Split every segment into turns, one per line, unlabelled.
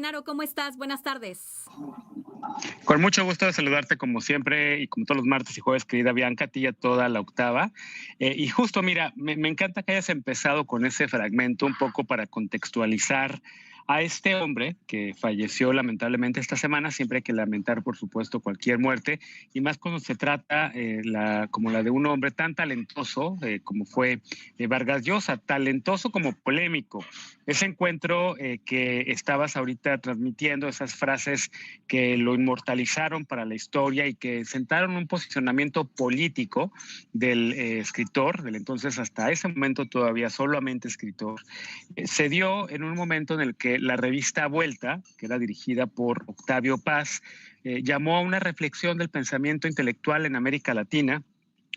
Genaro, ¿cómo estás? Buenas tardes.
Con mucho gusto de saludarte como siempre y como todos los martes y jueves, querida Bianca, a ti y a toda la octava. Y justo, mira, me encanta que hayas empezado con ese fragmento un poco para contextualizar a este hombre que falleció lamentablemente esta semana. Siempre hay que lamentar, por supuesto, cualquier muerte, y más cuando se trata como la de un hombre tan talentoso como fue Vargas Llosa, talentoso como polémico. Ese encuentro que estabas ahorita transmitiendo, esas frases que lo inmortalizaron para la historia y que sentaron un posicionamiento político del escritor, del entonces hasta ese momento todavía solamente escritor, se dio en un momento en el que la revista Vuelta, que era dirigida por Octavio Paz, llamó a una reflexión del pensamiento intelectual en América Latina,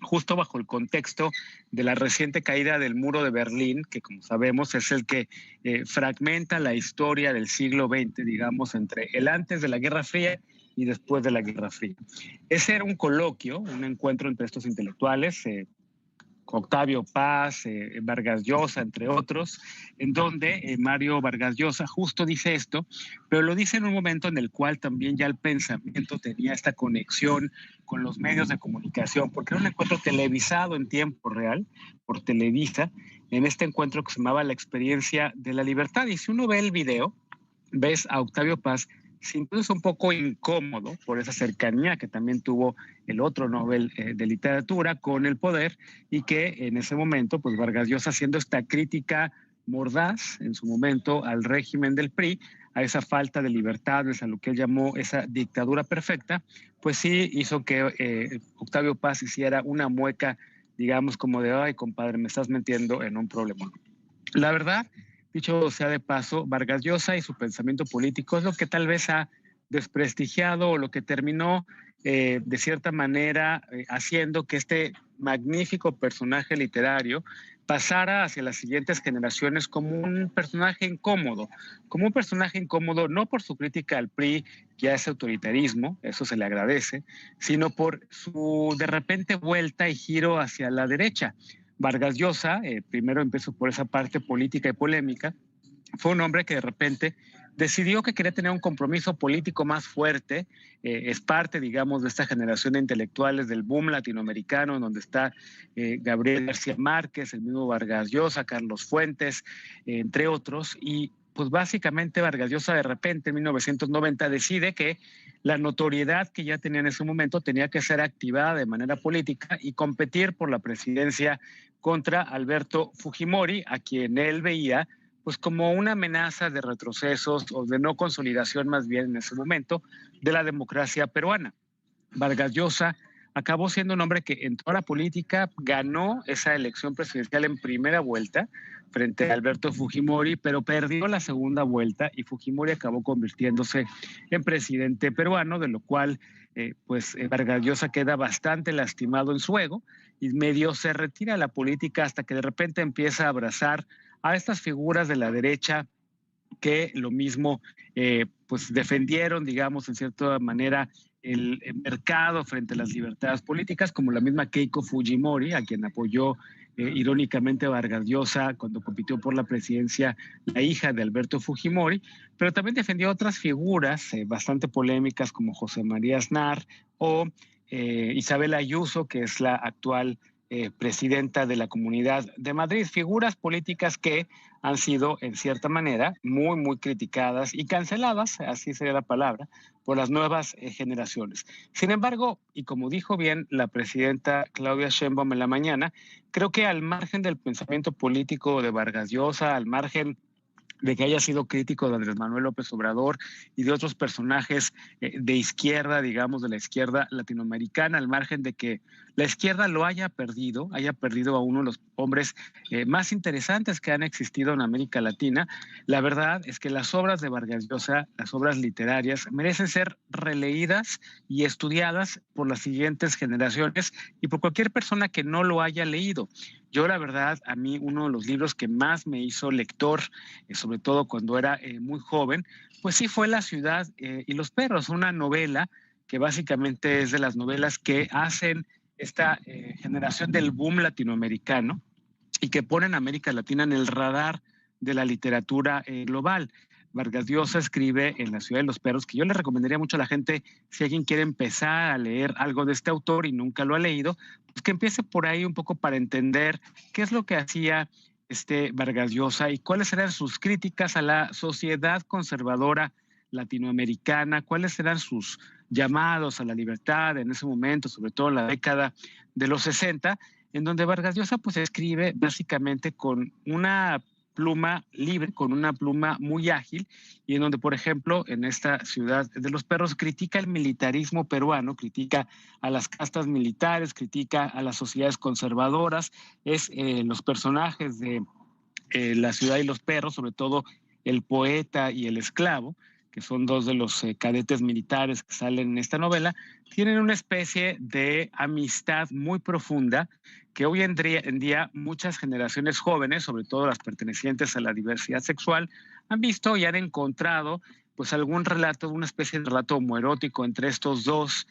justo bajo el contexto de la reciente caída del muro de Berlín, que como sabemos es el que fragmenta la historia del siglo XX, digamos, entre el antes de la Guerra Fría y después de la Guerra Fría. Ese era un coloquio, un encuentro entre estos intelectuales, Octavio Paz, Vargas Llosa, entre otros, en donde Mario Vargas Llosa justo dice esto, pero lo dice en un momento en el cual también ya el pensamiento tenía esta conexión con los medios de comunicación, porque era un encuentro televisado en tiempo real por Televisa, en este encuentro que se llamaba La Experiencia de la Libertad. Y si uno ve el video, ves a Octavio Paz sintiéndose un poco incómodo por esa cercanía que también tuvo el otro Nobel de literatura con el poder, y que en ese momento, pues Vargas Llosa, haciendo esta crítica mordaz en su momento al régimen del PRI, a esa falta de libertades, a lo que él llamó esa dictadura perfecta, pues sí hizo que Octavio Paz hiciera una mueca, digamos, como de, ay, compadre, me estás metiendo en un problema. La verdad, dicho sea de paso, Vargas Llosa y su pensamiento político es lo que tal vez ha desprestigiado o lo que terminó de cierta manera haciendo que este magnífico personaje literario pasara hacia las siguientes generaciones como un personaje incómodo no por su crítica al PRI, que a ese autoritarismo, eso se le agradece, sino por su de repente vuelta y giro hacia la derecha. Vargas Llosa, primero empezó por esa parte política y polémica, fue un hombre que de repente decidió que quería tener un compromiso político más fuerte, es parte, digamos, de esta generación de intelectuales del boom latinoamericano, donde está Gabriel García Márquez, el mismo Vargas Llosa, Carlos Fuentes, entre otros, y pues básicamente Vargas Llosa de repente en 1990 decide que la notoriedad que ya tenía en ese momento tenía que ser activada de manera política y competir por la presidencia contra Alberto Fujimori, a quien él veía pues como una amenaza de retrocesos o de no consolidación más bien en ese momento de la democracia peruana. Vargas Llosa acabó siendo un hombre que entró a la política, ganó esa elección presidencial en primera vuelta frente a Alberto Fujimori, pero perdió la segunda vuelta y Fujimori acabó convirtiéndose en presidente peruano, de lo cual Vargas Llosa queda bastante lastimado en su ego y medio se retira de la política hasta que de repente empieza a abrazar a estas figuras de la derecha que lo mismo pues defendieron, digamos, en cierta manera el mercado frente a las libertades políticas, como la misma Keiko Fujimori, a quien apoyó irónicamente Vargas Llosa cuando compitió por la presidencia, la hija de Alberto Fujimori, pero también defendió otras figuras bastante polémicas como José María Aznar o Isabel Ayuso, que es la actual presidenta de la Comunidad de Madrid, figuras políticas que han sido, en cierta manera, muy, muy criticadas y canceladas, así sería la palabra, por las nuevas generaciones. Sin embargo, y como dijo bien la presidenta Claudia Sheinbaum en la mañana, creo que al margen del pensamiento político de Vargas Llosa, al margen de que haya sido crítico de Andrés Manuel López Obrador y de otros personajes de izquierda, digamos, de la izquierda latinoamericana, al margen de que la izquierda lo haya perdido a uno de los hombres más interesantes que han existido en América Latina. La verdad es que las obras de Vargas Llosa, las obras literarias, merecen ser releídas y estudiadas por las siguientes generaciones y por cualquier persona que no lo haya leído. Yo, la verdad, a mí uno de los libros que más me hizo lector, sobre todo cuando era muy joven, pues sí fue La ciudad y los perros, una novela que básicamente es de las novelas que hacen esta generación del boom latinoamericano y que ponen a América Latina en el radar de la literatura global. Vargas Llosa escribe en La ciudad de los perros, que yo le recomendaría mucho a la gente, si alguien quiere empezar a leer algo de este autor y nunca lo ha leído, pues que empiece por ahí un poco para entender qué es lo que hacía Vargas Llosa y cuáles eran sus críticas a la sociedad conservadora latinoamericana, cuáles eran sus llamados a la libertad en ese momento, sobre todo en la década de los 60, en donde Vargas Llosa pues escribe básicamente con una pluma libre, con una pluma muy ágil, y en donde, por ejemplo, en esta ciudad de los perros critica el militarismo peruano, critica a las castas militares, critica a las sociedades conservadoras, es los personajes de La ciudad y los perros, sobre todo el poeta y el esclavo, que son dos de los cadetes militares que salen en esta novela, tienen una especie de amistad muy profunda que hoy en día muchas generaciones jóvenes, sobre todo las pertenecientes a la diversidad sexual, han visto y han encontrado pues algún relato, una especie de relato homoerótico entre estos dos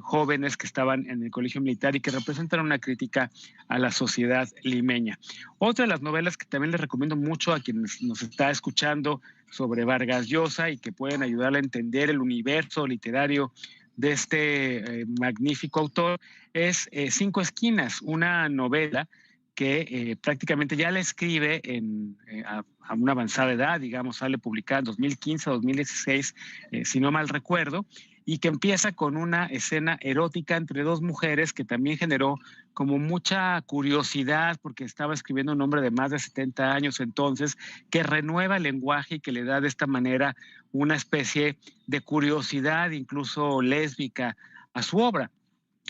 jóvenes que estaban en el colegio militar y que representan una crítica a la sociedad limeña. Otra de las novelas que también les recomiendo mucho a quienes nos está escuchando sobre Vargas Llosa y que pueden ayudarle a entender el universo literario de magnífico autor es Cinco Esquinas, una novela que prácticamente ya la escribe a una avanzada edad, digamos, sale publicada en 2015 o 2016, si no mal recuerdo, y que empieza con una escena erótica entre dos mujeres que también generó como mucha curiosidad porque estaba escribiendo un hombre de más de 70 años entonces, que renueva el lenguaje y que le da de esta manera una especie de curiosidad, incluso lésbica, a su obra.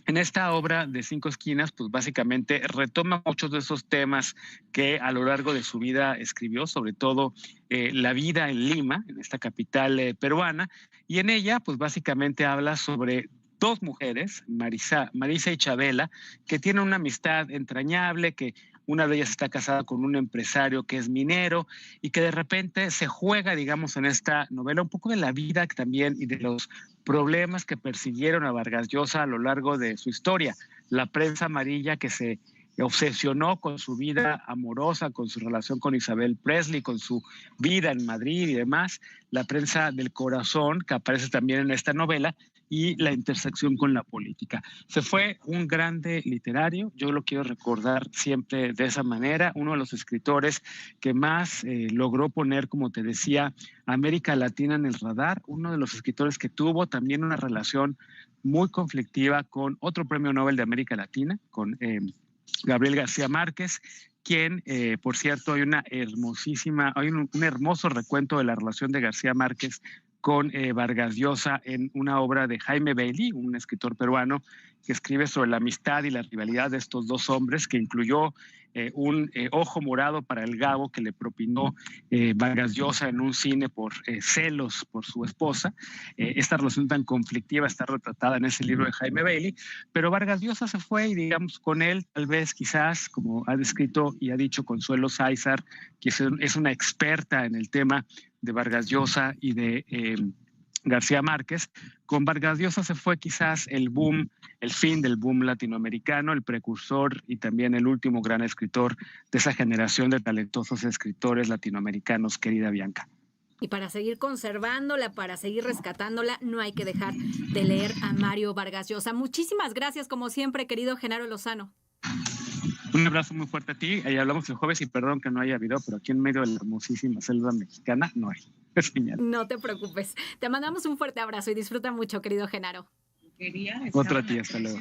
En esta obra de Cinco Esquinas, pues básicamente retoma muchos de esos temas que a lo largo de su vida escribió, sobre todo la vida en Lima, en esta capital peruana, y en ella, pues básicamente habla sobre dos mujeres, Marisa y Chabela, que tienen una amistad entrañable, que una de ellas está casada con un empresario que es minero y que de repente se juega, digamos, en esta novela un poco de la vida también y de los problemas que persiguieron a Vargas Llosa a lo largo de su historia. La prensa amarilla que se obsesionó con su vida amorosa, con su relación con Isabel Presley, con su vida en Madrid y demás, la prensa del corazón, que aparece también en esta novela, y la intersección con la política. Se fue un grande literario, yo lo quiero recordar siempre de esa manera, uno de los escritores que más logró poner, como te decía, a América Latina en el radar, uno de los escritores que tuvo también una relación muy conflictiva con otro premio Nobel de América Latina, con Gabriel García Márquez, quien, por cierto, hay un hermoso recuento de la relación de García Márquez con Vargas Llosa en una obra de Jaime Bailey, un escritor peruano que escribe sobre la amistad y la rivalidad de estos dos hombres, que incluyó un ojo morado para el Gabo que le propinó Vargas Llosa en un cine por celos por su esposa. Esta relación tan conflictiva está retratada en ese libro de Jaime Bailey, pero Vargas Llosa se fue y digamos con él tal vez quizás, como ha descrito y ha dicho Consuelo Sáizar, que es una experta en el tema de Vargas Llosa y de García Márquez. Con Vargas Llosa se fue quizás el fin del boom latinoamericano, el precursor y también el último gran escritor de esa generación de talentosos escritores latinoamericanos, querida Bianca.
Y para seguir conservándola, para seguir rescatándola, no hay que dejar de leer a Mario Vargas Llosa. Muchísimas gracias, como siempre, querido Genaro Lozano.
Un abrazo muy fuerte a ti. Ahí hablamos el jueves y perdón que no haya video, pero aquí en medio de la hermosísima selva mexicana no hay. Es genial.
No te preocupes. Te mandamos un fuerte abrazo y disfruta mucho, querido Genaro.
Otra tía, hasta luego.